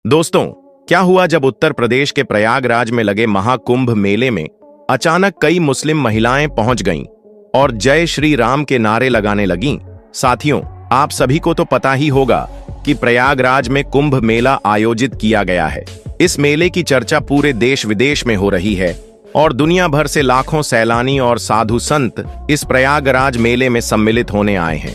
दोस्तों, क्या हुआ जब उत्तर प्रदेश के प्रयागराज में लगे महाकुंभ मेले में अचानक कई मुस्लिम महिलाएं पहुंच गईं और जय श्री राम के नारे लगाने लगीं। साथियों, आप सभी को तो पता ही होगा कि प्रयागराज में कुंभ मेला आयोजित किया गया है। इस मेले की चर्चा पूरे देश विदेश में हो रही है और दुनिया भर से लाखों सैलानी और साधु संत इस प्रयागराज मेले में सम्मिलित होने आए हैं।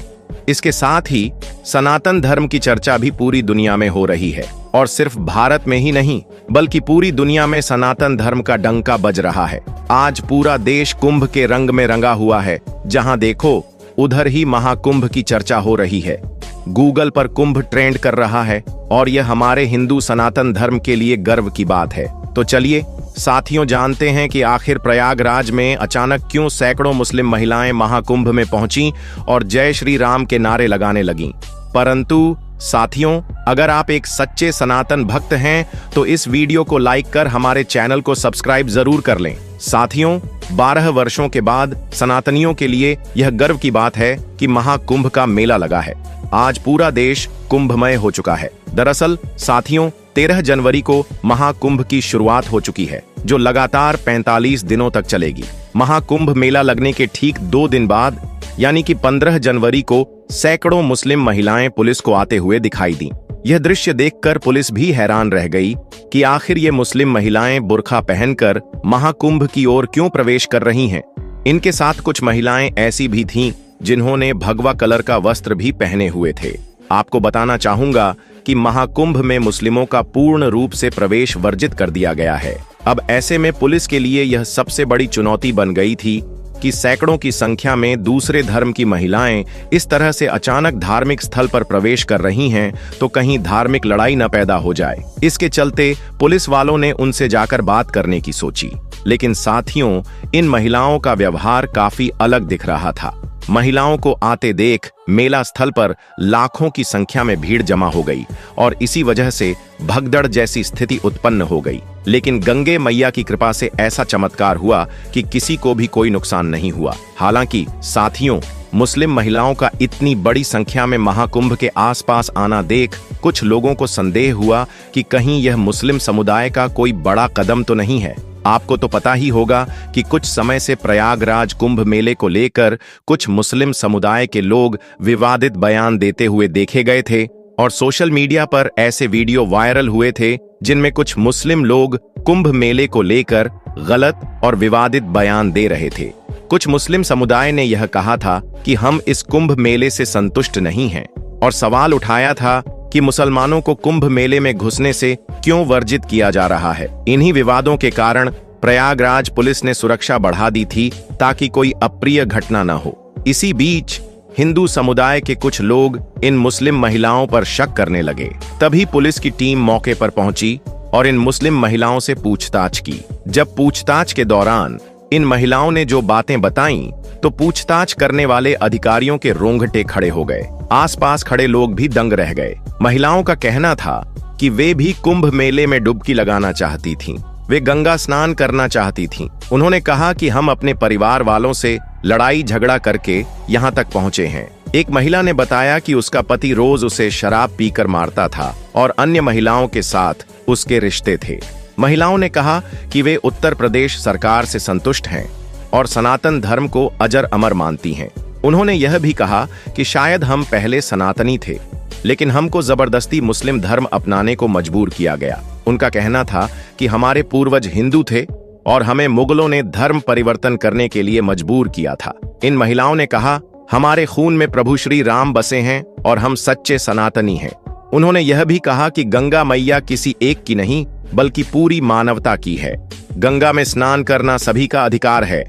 इसके साथ ही सनातन धर्म की चर्चा भी पूरी दुनिया में हो रही है और सिर्फ भारत में ही नहीं बल्कि पूरी दुनिया में सनातन धर्म का डंका बज रहा है। आज पूरा देश कुंभ के रंग में रंगा हुआ है। जहां देखो उधर ही महाकुंभ की चर्चा हो रही है। गूगल पर कुंभ ट्रेंड कर रहा है और यह हमारे हिंदू सनातन धर्म के लिए गर्व की बात है। तो चलिए साथियों, जानते हैं कि आखिर प्रयागराज में अचानक क्यों सैकड़ों मुस्लिम महिलाएं महाकुंभ में पहुंची और जय श्री राम के नारे लगाने लगीं। परंतु साथियों, अगर आप एक सच्चे सनातन भक्त हैं तो इस वीडियो को लाइक कर हमारे चैनल को सब्सक्राइब जरूर कर लें। साथियों, 12 वर्षों के बाद सनातनियों के लिए यह गर्व की बात है कि महाकुंभ का मेला लगा है। आज पूरा देश कुंभमय हो चुका है। दरअसल साथियों, 13 जनवरी को महाकुंभ की शुरुआत हो चुकी है, जो लगातार 45 दिनों तक चलेगी। महाकुंभ मेला लगने के ठीक 2 दिन बाद यानी कि 15 जनवरी को सैकड़ों मुस्लिम महिलाएं पुलिस को आते हुए दिखाई दी। यह दृश्य देखकर पुलिस भी हैरान रह गई कि आखिर ये मुस्लिम महिलाएं बुर्का पहनकर महाकुंभ की ओर क्यों प्रवेश कर रही हैं। इनके साथ कुछ महिलाएं ऐसी भी थीं जिन्होंने भगवा कलर का वस्त्र भी पहने हुए थे। आपको बताना चाहूंगा कि महाकुंभ में मुस्लिमों का पूर्ण रूप से प्रवेश वर्जित कर दिया गया है। अब ऐसे में पुलिस के लिए यह सबसे बड़ी चुनौती बन गई थी कि सैकड़ों की संख्या में दूसरे धर्म की महिलाएं इस तरह से अचानक धार्मिक स्थल पर प्रवेश कर रही हैं तो कहीं धार्मिक लड़ाई न पैदा हो जाए। इसके चलते पुलिस वालों ने उनसे जाकर बात करने की सोची, लेकिन साथियों, इन महिलाओं का व्यवहार काफी अलग दिख रहा था। महिलाओं को आते देख मेला स्थल पर लाखों की संख्या में भीड़ जमा हो गई और इसी वजह से भगदड़ जैसी स्थिति उत्पन्न हो गई। लेकिन गंगे मैया की कृपा से ऐसा चमत्कार हुआ कि किसी को भी कोई नुकसान नहीं हुआ। हालांकि साथियों, मुस्लिम महिलाओं का इतनी बड़ी संख्या में महाकुंभ के आसपास आना देख कुछ लोगों को संदेह हुआ कि कहीं यह मुस्लिम समुदाय का कोई बड़ा कदम तो नहीं है। आपको तो पता ही होगा कि कुछ समय से प्रयागराज कुंभ मेले को लेकर कुछ मुस्लिम समुदाय के लोग विवादित बयान देते हुए देखे गए थे और सोशल मीडिया पर ऐसे वीडियो वायरल हुए थे जिनमें कुछ मुस्लिम लोग कुंभ मेले को लेकर गलत और विवादित बयान दे रहे थे। कुछ मुस्लिम समुदाय ने यह कहा था कि हम इस कुंभ मेले से संतुष्ट नहीं हैं और सवाल उठाया था कि मुसलमानों को कुंभ मेले में घुसने से क्यों वर्जित किया जा रहा है। इन्हीं विवादों के कारण प्रयागराज पुलिस ने सुरक्षा बढ़ा दी थी ताकि कोई अप्रिय घटना न हो। इसी बीच हिंदू समुदाय के कुछ लोग इन मुस्लिम महिलाओं पर शक करने लगे। तभी पुलिस की टीम मौके पर पहुंची और इन मुस्लिम महिलाओं से पूछताछ की। जब पूछताछ के दौरान इन महिलाओं ने जो बातें बताईं तो पूछताछ करने वाले अधिकारियों के रोंगटे खड़े हो गए। आसपास खड़े लोग भी दंग रह गए। महिलाओं का कहना था कि वे भी कुंभ मेले में डुबकी लगाना चाहती थीं। वे गंगा स्नान करना चाहती थीं। उन्होंने कहा कि हम अपने परिवार वालों से लड़ाई झगड़ा करके यहाँ तक पहुँचे हैं। एक महिला ने बताया कि उसका पति रोज उसे शराब पीकर मारता था और अन्य महिलाओं के साथ उसके रिश्ते थे। महिलाओं ने कहा कि वे उत्तर प्रदेश सरकार से संतुष्ट हैं और सनातन धर्म को अजर अमर मानती हैं। उन्होंने यह भी कहा कि शायद हम पहले सनातनी थे, लेकिन हमको जबरदस्ती मुस्लिम धर्म अपनाने को मजबूर किया गया। उनका कहना था कि हमारे पूर्वज हिंदू थे और हमें मुगलों ने धर्म परिवर्तन करने के लिए मजबूर किया था। इन महिलाओं ने कहा, हमारे खून में प्रभु श्री राम बसे हैं और हम सच्चे सनातनी हैं। उन्होंने यह भी कहा कि गंगा मैया किसी एक की नहीं बल्कि पूरी मानवता की है। गंगा में स्नान करना सभी का अधिकार है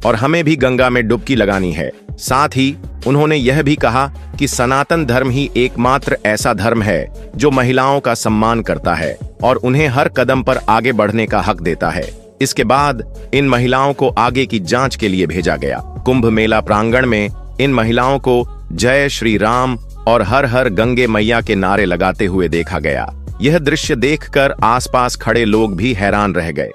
और हमें भी गंगा में डुबकी लगानी है। साथ ही उन्होंने यह भी कहा कि सनातन धर्म ही एकमात्र ऐसा धर्म है जो महिलाओं का सम्मान करता है और उन्हें हर कदम पर आगे बढ़ने का हक देता है। इसके बाद इन महिलाओं को आगे की जांच के लिए भेजा गया। कुंभ मेला प्रांगण में इन महिलाओं को जय श्री राम और हर हर गंगे मैया के नारे लगाते हुए देखा गया। यह दृश्य देखकर आसपास खड़े लोग भी हैरान रह गए।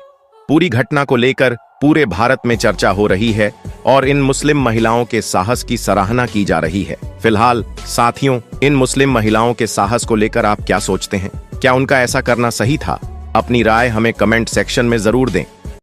पूरी घटना को लेकर पूरे भारत में चर्चा हो रही है और इन मुस्लिम महिलाओं के साहस की सराहना की जा रही है। फिलहाल साथियों, इन मुस्लिम महिलाओं के साहस को लेकर आप क्या सोचते हैं? क्या उनका ऐसा करना सही था? अपनी राय हमें कमेंट सेक्शन में जरूर दें।